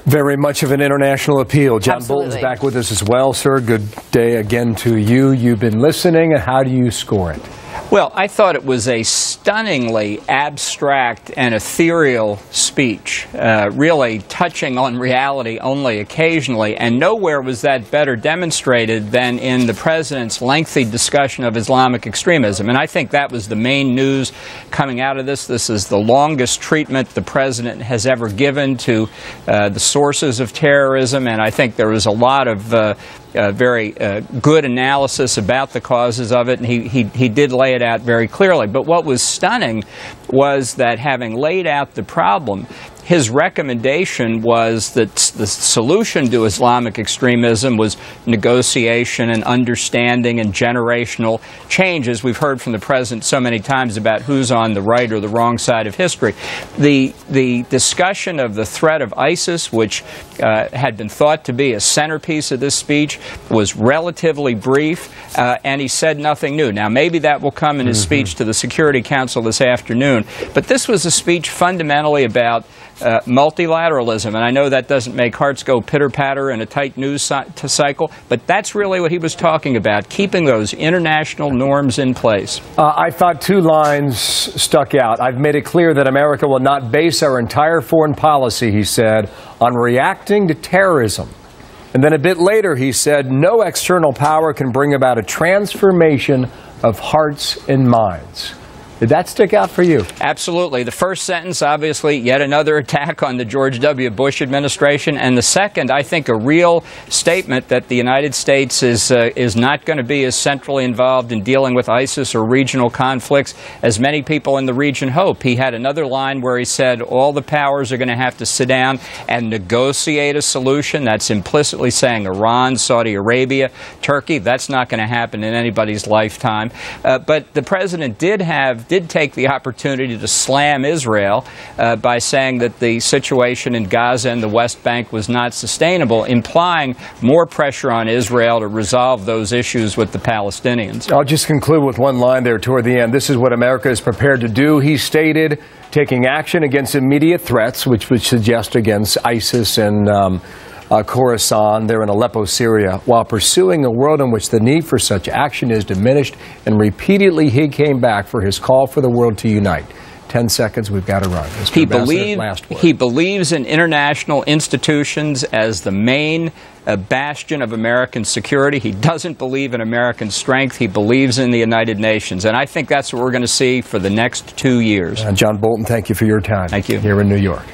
Very much of an international appeal. John Bolton's back with us as well, sir. Good day again to you. You've been listening. How do you score it? Well, I thought it was a stunningly abstract and ethereal speech, really touching on reality only occasionally, and nowhere was that better demonstrated than in the president's lengthy discussion of Islamic extremism. And I think that was the main news coming out of this. This is the longest treatment the president has ever given to the sources of terrorism, and I think there was a lot of very good analysis about the causes of it, and he did lay it out very clearly. But what was stunning was that, having laid out the problem, his recommendation was that the solution to Islamic extremism was negotiation and understanding and generational changes. We've heard from the president so many times about who's on the right or the wrong side of history. The discussion of the threat of ISIS, which had been thought to be a centerpiece of this speech, was relatively brief, and he said nothing new. Now, maybe that will come in his speech to the Security Council this afternoon, but this was a speech fundamentally about multilateralism, and I know that doesn't make hearts go pitter-patter in a tight news cycle, but that's really what he was talking about, keeping those international norms in place. I thought two lines stuck out. I've made it clear that America will not base our entire foreign policy, he said, on reacting to terrorism. And then a bit later he said, no external power can bring about a transformation of hearts and minds. Did that stick out for you? Absolutely. The first sentence, obviously, yet another attack on the George W. Bush administration. And the second, I think, a real statement that the United States is not going to be as centrally involved in dealing with ISIS or regional conflicts as many people in the region hope. He had another line where he said all the powers are going to have to sit down and negotiate a solution. That's implicitly saying Iran, Saudi Arabia, Turkey. That's not going to happen in anybody's lifetime. But the president did take the opportunity to slam Israel by saying that the situation in Gaza and the West Bank was not sustainable, implying more pressure on Israel to resolve those issues with the Palestinians. I'll just conclude with one line there toward the end. This is what America is prepared to do, he stated, taking action against immediate threats, which would suggest against ISIS and Khorasan there in Aleppo, Syria, while pursuing a world in which the need for such action is diminished. And repeatedly he came back for his call for the world to unite. 10 seconds, we've got to run. He believes in international institutions as the main bastion of American security. He doesn't believe in American strength. He believes in the United Nations. And I think that's what we're going to see for the next 2 years. John Bolton, thank you for your time. Thank you. Here in New York.